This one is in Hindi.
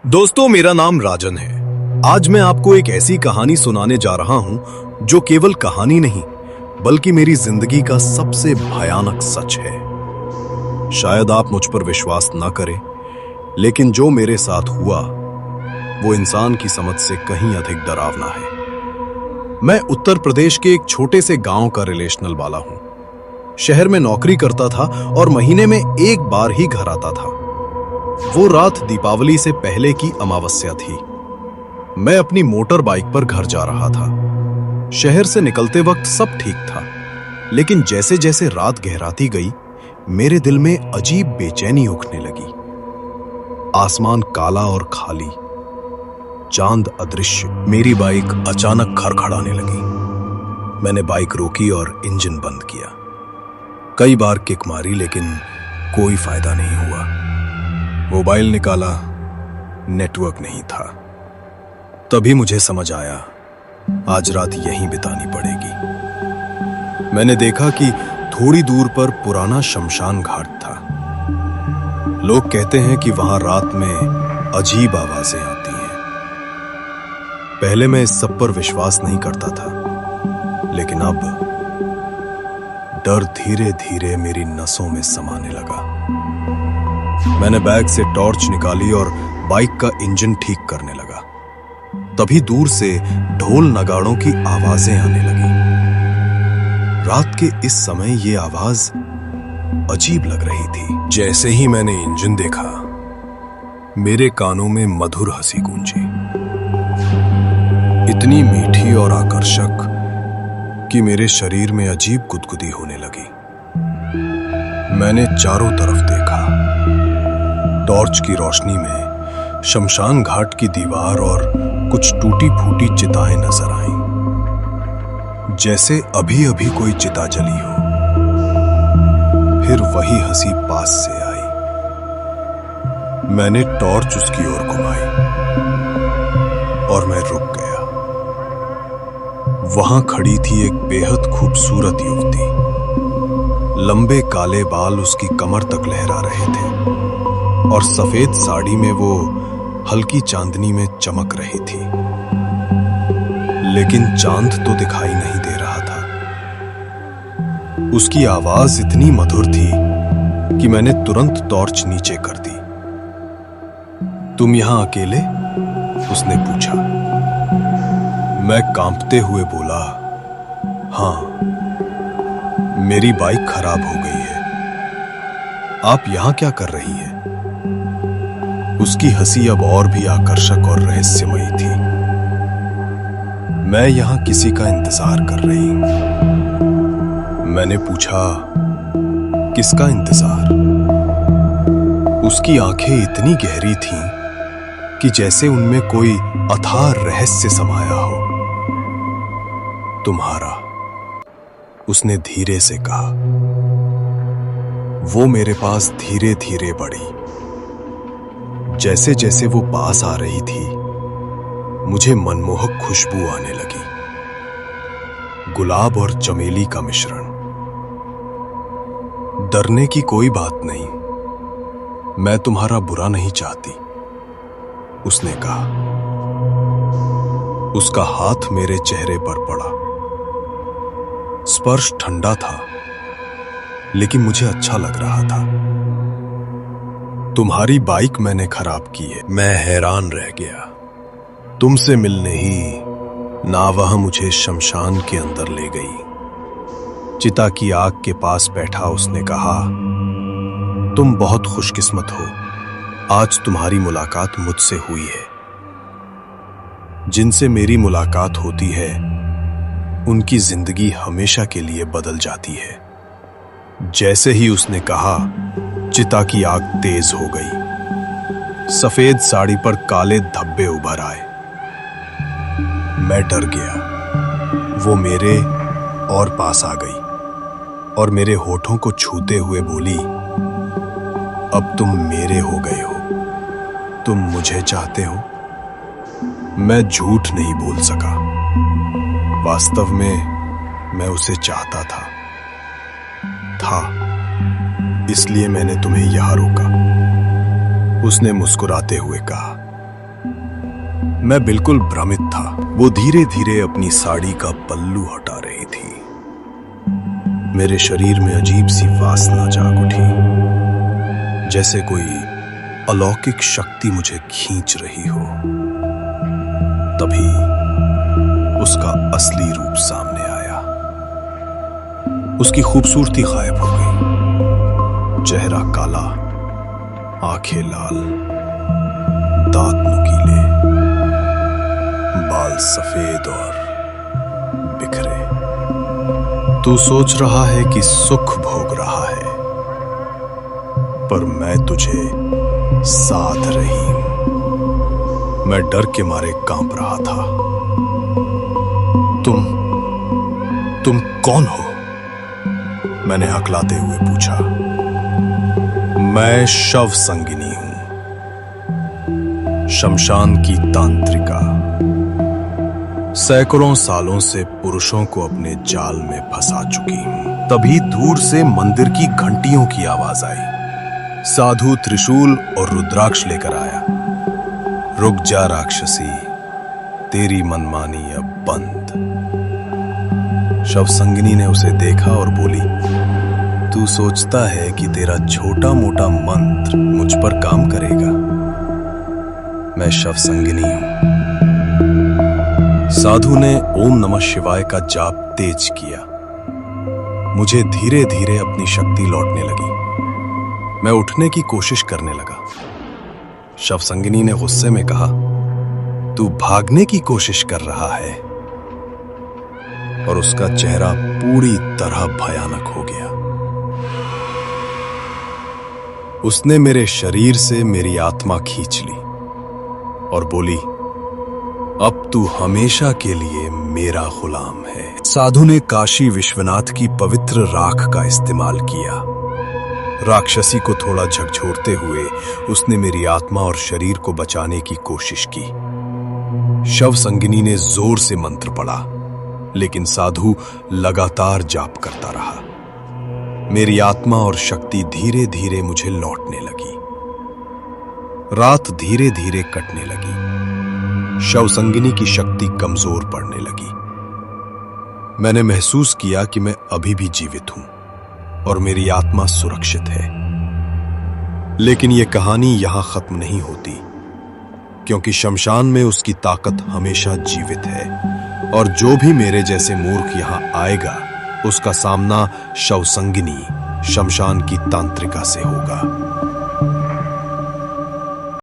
दोस्तों, मेरा नाम राजन है। आज मैं आपको एक ऐसी कहानी सुनाने जा रहा हूं जो केवल कहानी नहीं बल्कि मेरी जिंदगी का सबसे भयानक सच है। शायद आप मुझ पर विश्वास न करें, लेकिन जो मेरे साथ हुआ वो इंसान की समझ से कहीं अधिक डरावना है। मैं उत्तर प्रदेश के एक छोटे से गांव का रिलेशनल वाला हूं। शहर में नौकरी करता था और महीने में एक बार ही घर आता था। वो रात दीपावली से पहले की अमावस्या थी। मैं अपनी मोटर बाइक पर घर जा रहा था। शहर से निकलते वक्त सब ठीक था, लेकिन जैसे जैसे रात गहराती गई मेरे दिल में अजीब बेचैनी उठने लगी। आसमान काला और खाली, चांद अदृश्य। मेरी बाइक अचानक खड़खड़ाने लगी। मैंने बाइक रोकी और इंजन बंद किया। कई बार किक मारी, लेकिन कोई फायदा नहीं हुआ। मोबाइल निकाला, नेटवर्क नहीं था। तभी मुझे समझ आया, आज रात यहीं बितानी पड़ेगी। मैंने देखा कि थोड़ी दूर पर पुराना शमशान घाट था। लोग कहते हैं कि वहां रात में अजीब आवाजें आती हैं। पहले मैं इस सब पर विश्वास नहीं करता था, लेकिन अब डर धीरे धीरे मेरी नसों में समाने लगा। मैंने बैग से टॉर्च निकाली और बाइक का इंजन ठीक करने लगा। तभी दूर से ढोल नगाड़ों की आवाजें आने लगी। रात के इस समय ये आवाज अजीब लग रही थी। जैसे ही मैंने इंजन देखा, मेरे कानों में मधुर हंसी गूंजी, इतनी मीठी और आकर्षक कि मेरे शरीर में अजीब गुदगुदी होने लगी। मैंने चारों तरफ देखा। टॉर्च की रोशनी में शमशान घाट की दीवार और कुछ टूटी फूटी चिताएं नजर आईं, जैसे अभी अभी कोई चिता जली हो। फिर वही हंसी पास से आई। मैंने टॉर्च उसकी ओर घुमाई और मैं रुक गया। वहां खड़ी थी एक बेहद खूबसूरत युवती। लंबे काले बाल उसकी कमर तक लहरा रहे थे और सफेद साड़ी में वो हल्की चांदनी में चमक रही थी। लेकिन चांद तो दिखाई नहीं दे रहा था। उसकी आवाज इतनी मधुर थी कि मैंने तुरंत टॉर्च नीचे कर दी। तुम यहां अकेले? उसने पूछा। मैं कांपते हुए बोला, हां, मेरी बाइक खराब हो गई है। आप यहां क्या कर रही हैं? उसकी हंसी अब और भी आकर्षक और रहस्यमयी थी। मैं यहां किसी का इंतजार कर रही हूं। मैंने पूछा, किसका इंतजार? उसकी आंखें इतनी गहरी थीं कि जैसे उनमें कोई अथाह रहस्य समाया हो। तुम्हारा, उसने धीरे से कहा। वो मेरे पास धीरे धीरे बढ़ी। जैसे जैसे वो पास आ रही थी, मुझे मनमोहक खुशबू आने लगी, गुलाब और चमेली का मिश्रण। डरने की कोई बात नहीं, मैं तुम्हारा बुरा नहीं चाहती, उसने कहा। उसका हाथ मेरे चेहरे पर पड़ा। स्पर्श ठंडा था, लेकिन मुझे अच्छा लग रहा था। तुम्हारी बाइक मैंने खराब की है। मैं हैरान रह गया। तुमसे मिलने ही ना वह मुझे शमशान के अंदर ले गई। चिता की आग के पास बैठा उसने कहा, तुम बहुत खुशकिस्मत हो, आज तुम्हारी मुलाकात मुझसे हुई है। जिनसे मेरी मुलाकात होती है उनकी जिंदगी हमेशा के लिए बदल जाती है। जैसे ही उसने कहा, चिता की आग तेज हो गई। सफेद साड़ी पर काले धब्बे उभर आए। मैं डर गया। वो मेरे और पास आ गई और मेरे होठों को छूते हुए बोली, अब तुम मेरे हो गए हो। तुम मुझे चाहते हो? मैं झूठ नहीं बोल सका। वास्तव में मैं उसे चाहता था। इसलिए मैंने तुम्हें यहां रोका, उसने मुस्कुराते हुए कहा। मैं बिल्कुल भ्रमित था। वो धीरे धीरे अपनी साड़ी का पल्लू हटा रही थी। मेरे शरीर में अजीब सी वासना जाग उठी, जैसे कोई अलौकिक शक्ति मुझे खींच रही हो। तभी उसका असली रूप सामने आया। उसकी खूबसूरती गायब हो गई। चेहरा काला, आंखें लाल, दांत नुकीले, बाल सफेद और बिखरे। तू सोच रहा है कि सुख भोग रहा है, पर मैं तुझे साध रही हूं। मैं डर के मारे कांप रहा था। तुम कौन हो? मैंने हकलाते हुए पूछा। मैं शव संगिनी हूं, शमशान की तांत्रिका। सैकड़ों सालों से पुरुषों को अपने जाल में फंसा चुकी हूं। तभी दूर से मंदिर की घंटियों की आवाज आई। साधु त्रिशूल और रुद्राक्ष लेकर आया। रुक जा राक्षसी, तेरी मनमानी अब बंद। शव संगिनी ने उसे देखा और बोली, तू सोचता है कि तेरा छोटा मोटा मंत्र मुझ पर काम करेगा? मैं शव संगिनी हूं। साधु ने ओम नमः शिवाय का जाप तेज किया। मुझे धीरे धीरे अपनी शक्ति लौटने लगी। मैं उठने की कोशिश करने लगा। शव संगिनी ने गुस्से में कहा, तू भागने की कोशिश कर रहा है? और उसका चेहरा पूरी तरह भयानक हो गया। उसने मेरे शरीर से मेरी आत्मा खींच ली और बोली, अब तू हमेशा के लिए मेरा गुलाम है। साधु ने काशी विश्वनाथ की पवित्र राख का इस्तेमाल किया। राक्षसी को थोड़ा झकझोरते हुए उसने मेरी आत्मा और शरीर को बचाने की कोशिश की। शव संगिनी ने जोर से मंत्र पढ़ा, लेकिन साधु लगातार जाप करता रहा। मेरी आत्मा और शक्ति धीरे धीरे मुझे लौटने लगी। रात धीरे धीरे कटने लगी। शव संगिनी की शक्ति कमजोर पड़ने लगी। मैंने महसूस किया कि मैं अभी भी जीवित हूं और मेरी आत्मा सुरक्षित है। लेकिन यह कहानी यहां खत्म नहीं होती, क्योंकि शमशान में उसकी ताकत हमेशा जीवित है और जो भी मेरे जैसे मूर्ख यहां आएगा, उसका सामना शव संगिनी, शमशान की तांत्रिका से होगा।